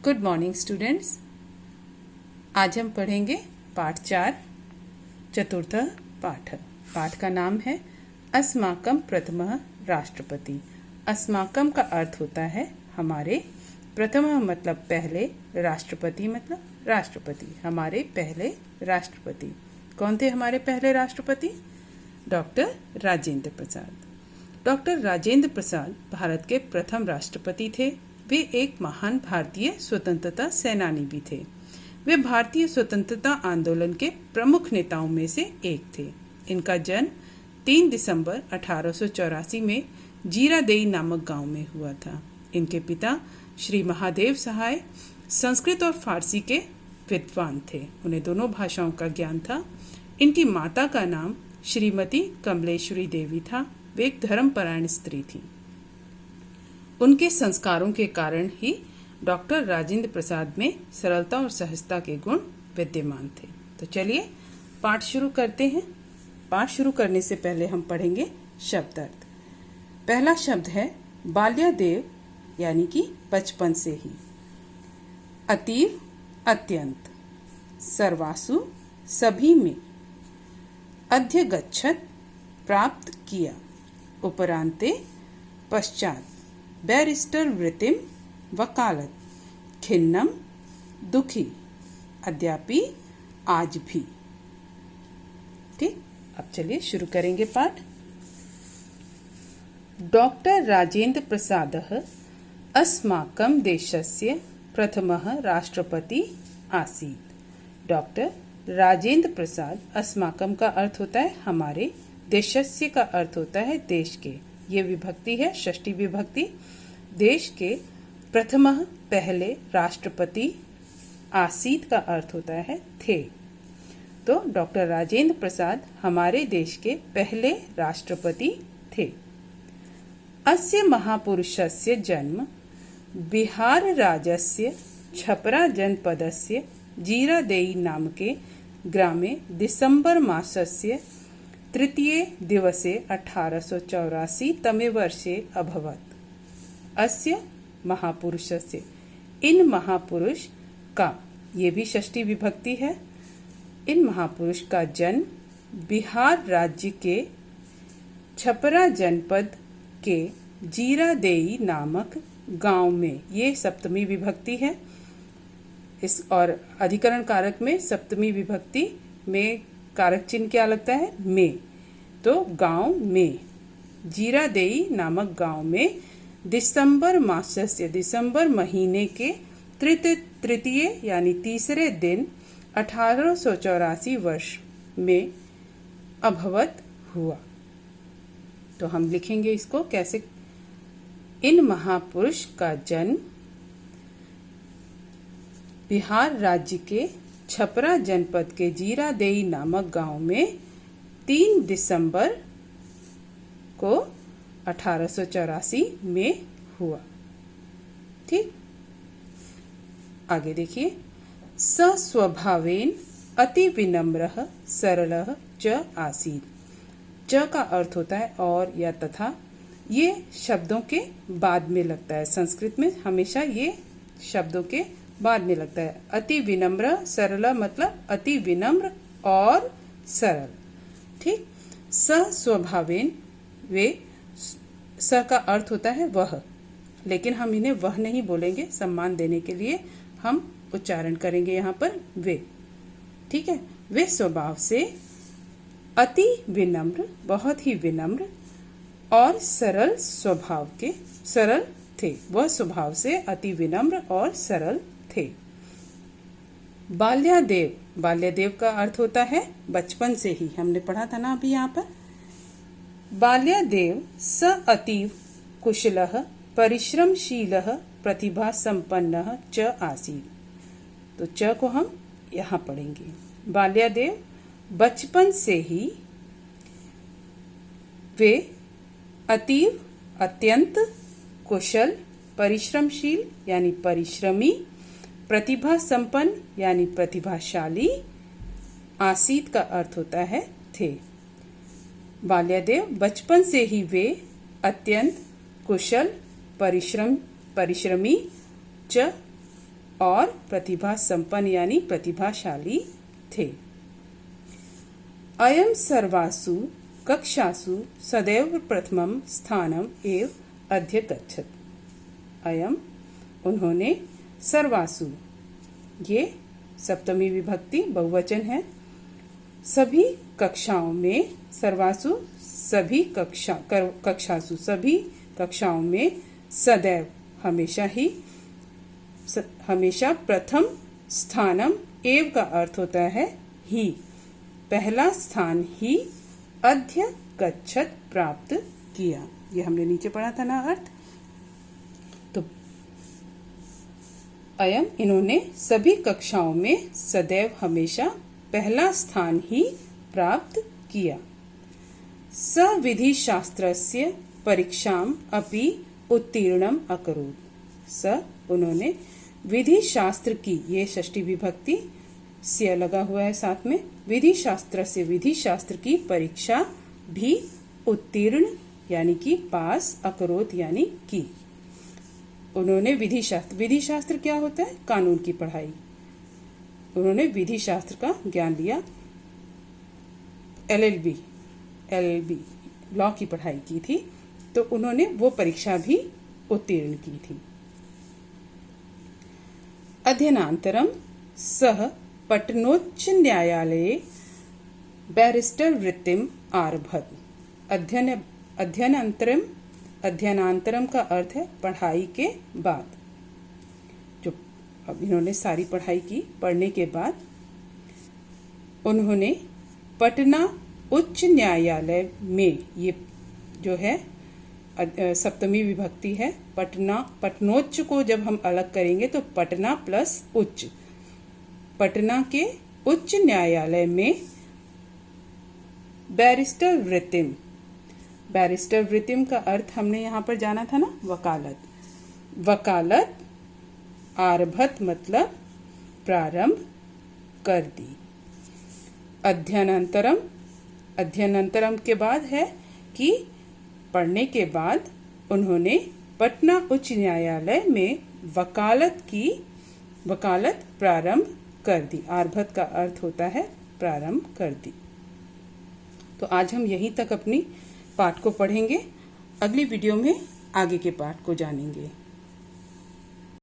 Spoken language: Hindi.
Good morning students. आज हम पढ़ेंगे पाठ 4 चतुर्थ पाठ। पाठ का नाम है अस्माकं प्रथमः राष्ट्रपति। अस्माकं का अर्थ होता है हमारे, प्रथमः मतलब पहले, राष्ट्रपति मतलब राष्ट्रपति, हमारे पहले राष्ट्रपति। कौन थे हमारे पहले राष्ट्रपति? डॉक्टर राजेंद्र प्रसाद। डॉक्टर राजेंद्र प्रसाद भारत के प्रथम राष्ट्रपति थे। वे एक महान भारतीय स्वतंत्रता सेनानी भी थे। वे भारतीय स्वतंत्रता आंदोलन के प्रमुख नेताओं में से एक थे। इनका जन्म 3 दिसंबर 1884 में जीरादेई नामक गांव में हुआ था। इनके पिता श्री महादेव सहाय संस्कृत और फारसी के विद्वान थे। उन्हें दोनों भाषाओं का ज्ञान था। इनकी माता का नाम श्रीमती कमलेश्वरी देवी था। वे एक धर्मपरायण स्त्री थी। उनके संस्कारों के कारण ही डॉक्टर राजेंद्र प्रसाद में सरलता और सहजता के गुण विद्यमान थे। तो चलिए पाठ शुरू करते हैं। पाठ शुरू करने से पहले हम पढ़ेंगे शब्दार्थ। पहला शब्द है बाल्यादेव, यानी कि बचपन से ही। अतीव, अत्यंत। सर्वासु, सभी में। अध्यगच्छत, प्राप्त किया। उपरांते, पश्चात। बैरिस्टर वृत्तिम, वकालत। खिन्नम, दुखी। अद्यापि, आज भी। ठीक, अब चलिए शुरू करेंगे पाठ। डॉक्टर राजेंद्र प्रसादः अस्माकं देशस्य प्रथमः राष्ट्रपति आसीत्। डॉक्टर राजेंद्र प्रसाद, अस्माकं का अर्थ होता है हमारे, देशस्य का अर्थ होता है देश के। ये विभक्ति है षष्ठी विभक्ति। देश के प्रथमः पहले राष्ट्रपति, आसीत का अर्थ होता है थे। तो डॉक्टर राजेंद्र प्रसाद हमारे देश के पहले राष्ट्रपति थे। अस्य महापुरुषस्य जन्म बिहार राज्यस्य छपरा जनपदस्य जीरादेई नामके ग्रामे दिसंबर मासस्य तृतीये दिवसे 1884 तमे वर्षे अभवत्। अस्य महापुरुषस्य, इन महापुरुष का, ये भी षष्ठी विभक्ति है। इन महापुरुष का जन्म बिहार राज्य के छपरा जनपद के जीरादेई नामक गांव में, ये सप्तमी विभक्ति है। इस और अधिकरण कारक में सप्तमी विभक्ति में कारक चिन्ह क्या लगता है? में। तो गांव में, जीरादेई नामक गांव में दिसंबर मासस्य, दिसंबर महीने के तृतीय यानी तीसरे दिन 1884 वर्ष में अभवत हुआ। तो हम लिखेंगे इसको कैसे। इन महापुरुष का जन्म बिहार राज्य के छपरा जनपद के जीरादेई नामक गांव में 3 दिसंबर को 1884 में हुआ। ठीक, आगे देखिए। सस्वभावेन अति विनम्रः सरलः च आसीत्। च का अर्थ होता है और या तथा। ये शब्दों के बाद में लगता है। संस्कृत में हमेशा ये शब्दों के बाद में लगता है। अति विनम्र, सरल मतलब अति विनम्र और सरल। ठीक, सस्वभावेन, वे, स का अर्थ होता है वह, लेकिन हम इन्हें वह नहीं बोलेंगे, सम्मान देने के लिए हम उच्चारण करेंगे यहाँ पर वे। ठीक है, वे स्वभाव से अति विनम्र, बहुत ही विनम्र और सरल स्वभाव के, सरल थे। वह स्वभाव से अति विनम्र और सरल थे। बाल्यादेव, बाल्यादेव का अर्थ होता है बचपन से ही, हमने पढ़ा था ना अभी यहाँ पर। बाल्यादेव स अतीव कुशलः परिश्रमशीलः प्रतिभा संपन्नः च आसीत्। तो च को हम यहाँ पढ़ेंगे। बाल्यादेव, बचपन से ही वे अतीव, अत्यंत कुशल, परिश्रमशील यानी परिश्रमी, प्रतिभा संपन्न यानी प्रतिभाशाली, आसीत का अर्थ होता है थे। बाल्यादेव, बचपन से ही वे अत्यंत कुशल, परिश्रमी च और प्रतिभा संपन्न यानी प्रतिभाशाली थे। अयम सर्वासु कक्षासु सदैव प्रथमं स्थानम एव अध्यगच्छत्। अयम उन्होंने, सर्वासु ये सप्तमी विभक्ति बहुवचन है, सभी कक्षाओं में, सर्वासु सभी कक्षासु सभी कक्षाओं में, सदैव हमेशा ही, हमेशा प्रथम स्थानम एव का अर्थ होता है ही, पहला स्थान ही, अध्यगच्छत् प्राप्त किया। ये हमने नीचे पढ़ा था ना अर्थ। तो अयम इन्होंने सभी कक्षाओं में सदैव हमेशा पहला स्थान ही प्राप्त किया। स विधि शास्त्रस्य परीक्षाम अपि उत्तीर्णम अकरोत्। स उन्होंने विधि शास्त्र की, ये षष्ठी विभक्ति से लगा हुआ है साथ में, विधि शास्त्र से विधि शास्त्र की परीक्षा भी उत्तीर्ण यानी कि पास, अकरोत यानी की। उन्होंने विधि शास्त्र क्या होता है? कानून की पढ़ाई। उन्होंने विधि शास्त्र का ज्ञान लिया, LLB लॉ की पढ़ाई की थी, तो उन्होंने वो परीक्षा भी उत्तीर्ण की थी। अध्ययनांतरम सह पटनोच्च न्यायालये बैरिस्टर वृत्तिम आरभत। अध्ययनांतरम का अर्थ है पढ़ाई के बाद। जो अब इन्होंने सारी पढ़ाई की, पढ़ने के बाद उन्होंने पटना उच्च न्यायालय में, ये जो है सप्तमी विभक्ति है, पटनोच्च को जब हम अलग करेंगे तो पटना प्लस उच्च, पटना के उच्च न्यायालय में बैरिस्टर वृत्तिम का अर्थ हमने यहाँ पर जाना था ना, वकालत आरभत मतलब प्रारंभ कर दी। अध्ययनांतरम के बाद है कि पढ़ने के बाद उन्होंने पटना उच्च न्यायालय में वकालत प्रारंभ कर दी। आरभत का अर्थ होता है प्रारंभ कर दी। तो आज हम यहीं तक अपनी पाठ को पढ़ेंगे। अगली वीडियो में आगे के पाठ को जानेंगे।